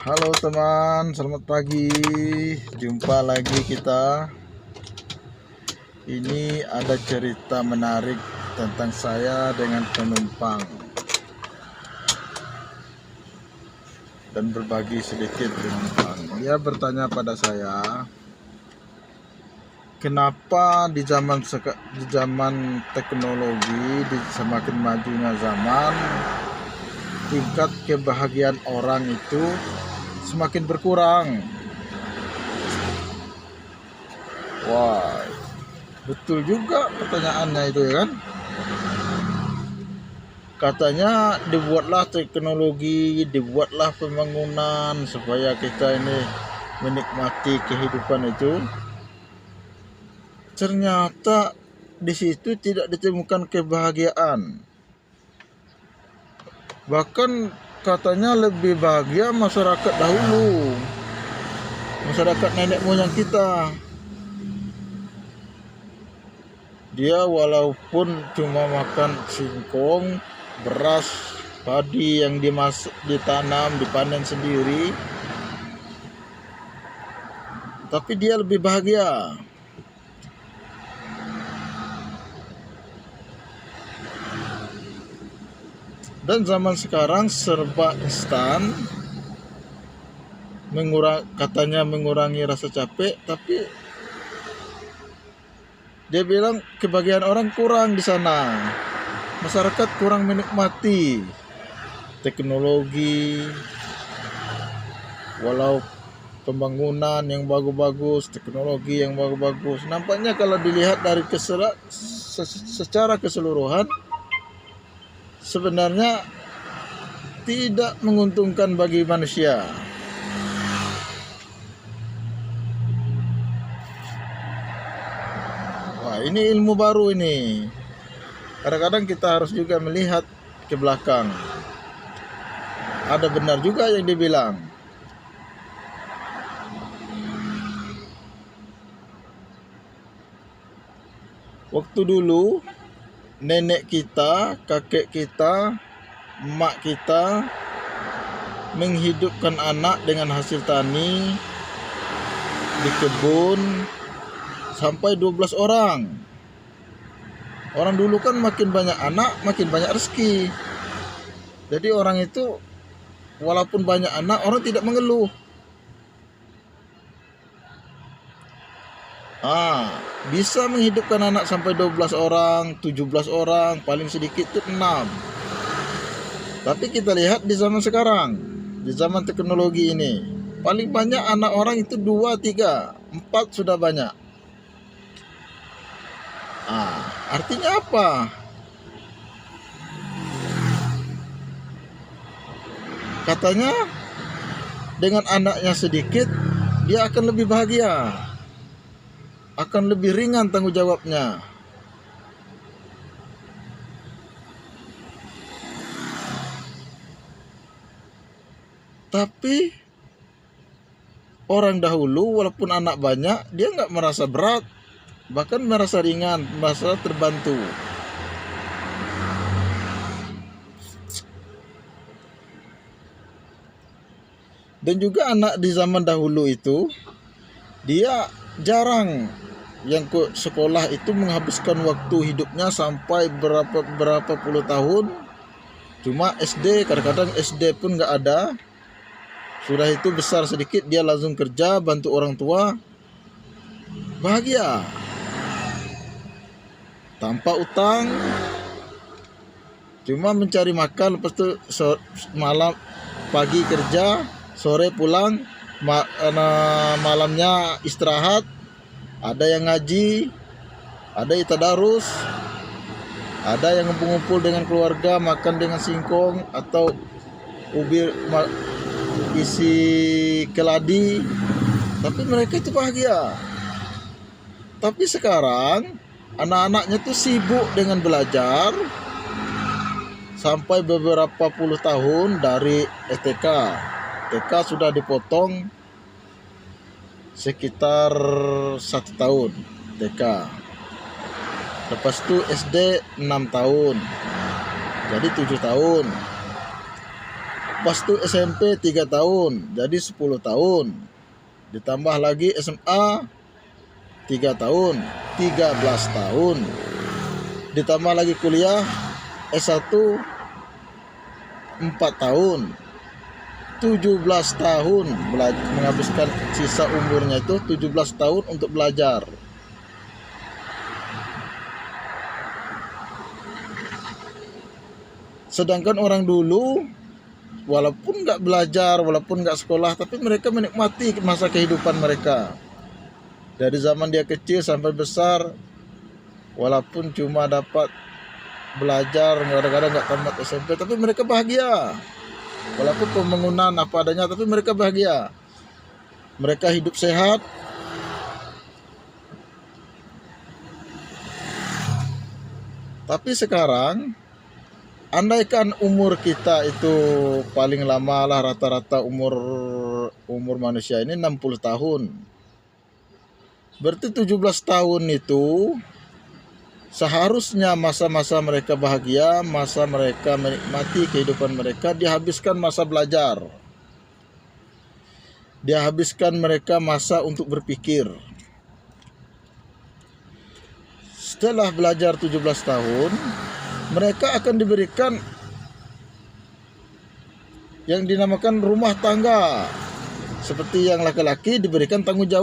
Halo teman, selamat pagi. Jumpa lagi kita. Ini ada cerita menarik tentang saya dengan penumpang dan berbagi sedikit penumpang. Dia bertanya pada saya, kenapa di zaman teknologi, di semakin majunya zaman, tingkat kebahagiaan orang itu semakin berkurang. Wah, betul juga pertanyaannya itu, ya kan? Katanya dibuatlah teknologi, dibuatlah pembangunan supaya kita ini menikmati kehidupan itu. Ternyata di situ tidak ditemukan kebahagiaan. Bahkan katanya lebih bahagia masyarakat dahulu, masyarakat nenek moyang kita. Dia walaupun cuma makan singkong, beras, padi yang ditanam, dipanen sendiri, tapi dia lebih bahagia. Dan zaman sekarang serba instan, katanya mengurangi rasa capek, tapi dia bilang kebahagiaan orang kurang di sana. Masyarakat kurang menikmati teknologi, walau pembangunan yang bagus-bagus, teknologi yang bagus-bagus. Nampaknya kalau dilihat dari secara keseluruhan, sebenarnya tidak menguntungkan bagi manusia. Wah, ini ilmu baru ini. Kadang-kadang kita harus juga melihat ke belakang. Ada benar juga yang dibilang. Waktu dulu nenek kita, kakek kita, emak kita menghidupkan anak dengan hasil tani di kebun sampai 12 orang. Orang dulu kan makin banyak anak, makin banyak rezeki. Jadi orang itu walaupun banyak anak, orang tidak mengeluh. Bisa menghidupkan anak sampai 12 orang, 17 orang, paling sedikit itu 6. Tapi kita lihat di zaman sekarang, di zaman teknologi ini, paling banyak anak orang itu 2, 3, 4 sudah banyak. Artinya apa? Katanya dengan anaknya sedikit, dia akan lebih bahagia, akan lebih ringan tanggung jawabnya. Tapi orang dahulu walaupun anak banyak, dia nggak merasa berat, bahkan merasa ringan, merasa terbantu. Dan juga anak di zaman dahulu itu, dia jarang yang ke sekolah itu menghabiskan waktu hidupnya sampai berapa puluh tahun. Cuma SD, kadang-kadang SD pun nggak ada. Sudah itu besar sedikit dia langsung kerja, bantu orang tua, bahagia tanpa utang, cuma mencari makan, lepas itu malam pagi kerja, sore pulang, malamnya istirahat. Ada yang ngaji, ada yang tadarus, ada yang ngumpul-ngumpul dengan keluarga, makan dengan singkong atau ubi isi keladi. Tapi mereka itu bahagia. Tapi sekarang anak-anaknya tuh sibuk dengan belajar sampai beberapa puluh tahun dari TK. TK sudah dipotong sekitar 1 tahun TK. Lepas itu SD 6 tahun, jadi 7 tahun. Pas itu SMP 3 tahun, jadi 10 tahun. Ditambah lagi SMA 3 tahun, 13 tahun. Ditambah lagi kuliah S1 4 tahun, 17 tahun menghabiskan sisa umurnya itu 17 tahun untuk belajar. Sedangkan orang dulu walaupun nggak belajar, walaupun nggak sekolah, tapi mereka menikmati masa kehidupan mereka. Dari zaman dia kecil sampai besar, walaupun cuma dapat belajar, kadang-kadang nggak tamat SMP, tapi mereka bahagia. Walaupun pembangunan apa adanya, tapi mereka bahagia. Mereka hidup sehat. Tapi sekarang, andaikan umur kita itu paling lama lah, rata-rata umur manusia ini 60 tahun. Berarti 17 tahun itu seharusnya masa-masa mereka bahagia, masa mereka menikmati kehidupan mereka, dihabiskan masa belajar. Dihabiskan mereka masa untuk berpikir. Setelah belajar 17 tahun, mereka akan diberikan yang dinamakan rumah tangga. Seperti yang laki-laki diberikan tanggung jawab.